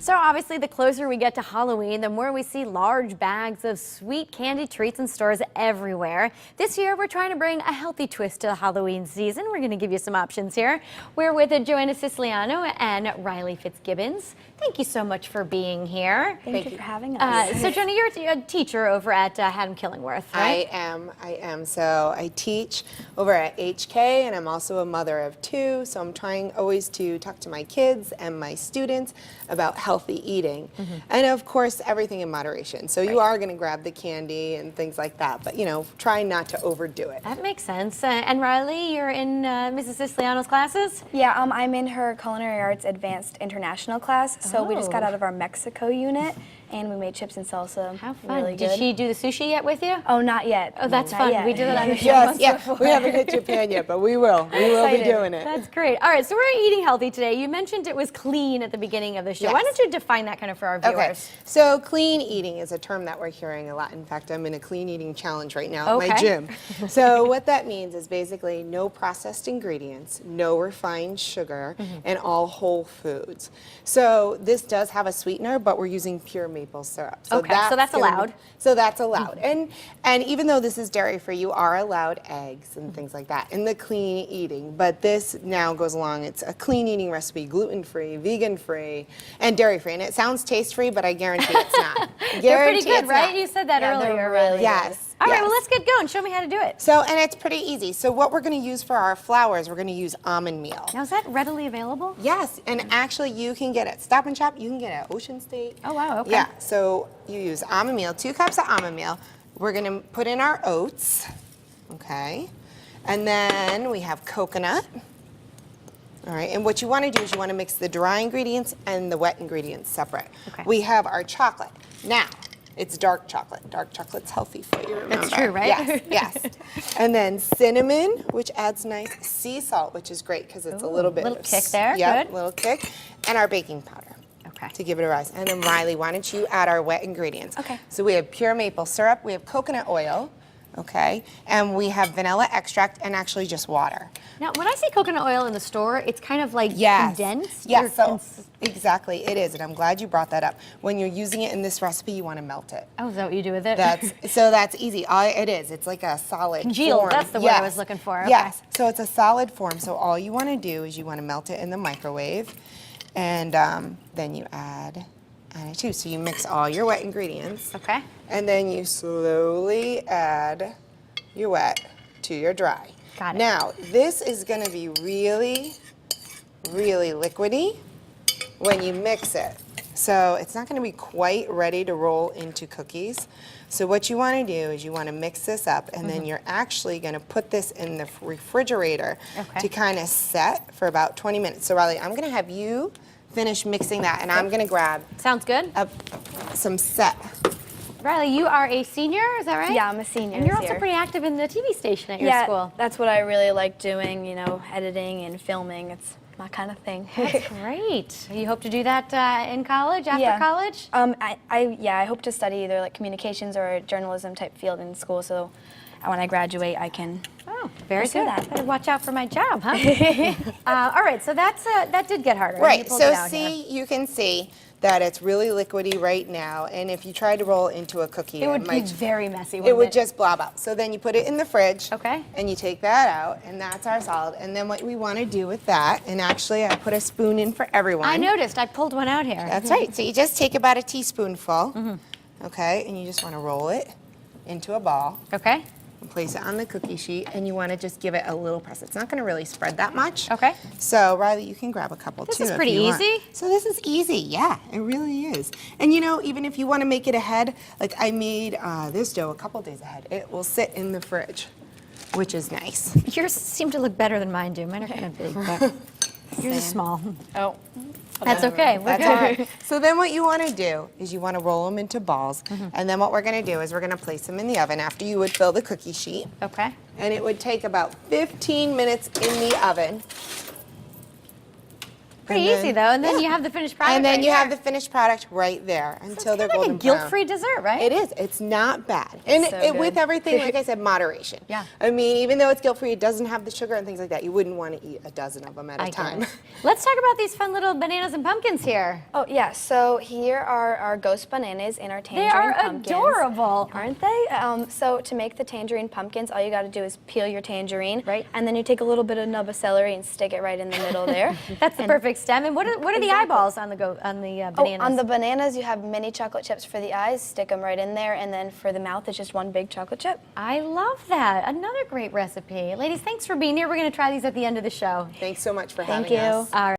So obviously the closer we get to Halloween, the more we see large bags of sweet candy treats in stores everywhere. This year we're trying to bring a healthy twist to the Halloween season. We're going to give you some options here. We're with Joanna Siciliano and Reilly Fitzgibbons. Thank you so much for being here. Thank you for having us. So Joanna, you're a teacher over at Haddam-Killingworth, right? I am. So I teach over at HK, and I'm also a mother of two. So I'm trying always to talk to my kids and my students about healthy eating. And of course, everything in moderation. So you are going to grab the candy and things like that, but try not to overdo it. That makes sense. And Reilly, you're in Mrs. Siciliano's classes? Yeah, I'm in her Culinary Arts Advanced International class. So we just got out of our Mexico unit, and we made chips and salsa. How fun. Really Did she do the sushi yet with you? Oh, not yet. Oh, that's Not fun. yet. We did it on the show. Yes, we haven't hit Japan yet, but we will. We will be doing it. That's great. All right, so we're eating healthy today. You mentioned it was clean at the beginning of the show. Yes. Why don't you define that kind of for our viewers? Okay, so clean eating is a term that we're hearing a lot. In fact, I'm in a clean eating challenge right now at my gym. So what that means is basically no processed ingredients, no refined sugar, and all whole foods. So this does have a sweetener, but we're using pure maple syrup. So so that's allowed. So that's allowed. And even though this is dairy-free, you are allowed eggs and things like that in the clean eating. But this now goes along. It's a clean eating recipe, gluten-free, vegan-free, and dairy-free. And it sounds taste-free, but I guarantee it's not. They're pretty good, right? You said that earlier. Really yes. All right, well, let's get going. Show me how to do it. So, and it's pretty easy. So what we're going to use for our flours, we're going to use almond meal. Now, is that readily available? Yes, and actually you can get it Stop and Shop, you can get it at Ocean State. Oh, wow, okay. Yeah, so you use almond meal, 2 cups of almond meal. We're going to put in our oats, okay? And then we have coconut. All right, and what you want to do is you want to mix the dry ingredients and the wet ingredients separate. Okay. We have our chocolate. Now, it's dark chocolate. Dark chocolate's healthy for you, remember? That's true, right? Yes, yes. And then cinnamon, which adds nice sea salt, which is great because it's a little bit little of kick there, Yep, good. little kick. And our baking powder. Okay. To give it a rise. And then Reilly, why don't you add our wet ingredients? Okay. So we have pure maple syrup, we have coconut oil, okay, and we have vanilla extract and actually just water. Now, when I see coconut oil in the store, it's kind of like condensed? Yes, Or exactly, it is, and I'm glad you brought that up. When you're using it in this recipe, you want to melt it. Oh, is that what you do with it? That's easy. It is. It's like a solid Congealed, form. that's the word I was looking for. Okay. Yes, so it's a solid form, so all you want to do is you want to melt it in the microwave, and then you add it too. So you mix all your wet ingredients. Okay. And then you slowly add your wet to your dry. Got it. Now, this is going to be really, really liquidy when you mix it. So it's not going to be quite ready to roll into cookies. So what you want to do is you want to mix this up, and then you're actually going to put this in the refrigerator to kind of set for about 20 minutes. So Reilly, I'm going to have you finish mixing that, and I'm going to grab Sounds good. some set. Reilly, you are a senior, is that right? Yeah, I'm a senior. And you're this also year. pretty active in the TV station at your school. That's what I really like doing, editing and filming. It's my kind of thing. That's great. You hope to do that in college, after college? I hope to study either like communications or a journalism type field in school, so when I graduate I can Very pursue good. that. Better watch out for my job, huh? All right, so that did get harder. Right, You pulled so it out here. you can see that it's really liquidy right now, and if you tried to roll it into a cookie, It would be might, very messy, it wouldn't would just blob out. So then you put it in the fridge, Okay. and you take that out, and that's our salad. And then what we want to do with that, and actually I put a spoon in for everyone. I noticed. I pulled one out here. That's right. So you just take about a teaspoonful, okay, and you just want to roll it into a ball. Okay. And place it on the cookie sheet, and you want to just give it a little press. It's not going to really spread that much. Okay. So Reilly, you can grab a couple too. This is if pretty you want. easy. So this is easy, yeah, it really is. And even if you want to make it ahead, like I made this dough a couple days ahead, it will sit in the fridge, which is nice. Yours seem to look better than mine do. Mine are kind of big, but yours is small. Oh. That's okay. That's all right. So then what you want to do is you want to roll them into balls, and then what we're going to do is we're going to place them in the oven after you would fill the cookie sheet. Okay. And it would take about 15 minutes in the oven. Pretty easy though, and then you have the finished product. And then right you have there. the finished product right there until they're It's kind golden of like a brown. guilt-free dessert, right? It is. It's not bad. And So good. with everything, like I said, moderation. Yeah. I mean, even though it's guilt-free, it doesn't have the sugar and things like that. You wouldn't want to eat a dozen of them at a I get time. it. Let's talk about these fun little bananas and pumpkins here. Oh yeah, so here are our ghost bananas and our They tangerine are pumpkins. adorable. Aren't they? So to make the tangerine pumpkins, all you got to do is peel your tangerine, Right. and then you take a little bit of nub of celery and stick it right in the middle there. That's the perfect stem. And what are the eyeballs on the bananas? Oh, on the bananas, you have mini chocolate chips for the eyes. Stick them right in there, and then for the mouth, it's just one big chocolate chip. I love that. Another great recipe. Ladies, thanks for being here. We're going to try these at the end of the show. Thanks so much for Thank having you. us. All right.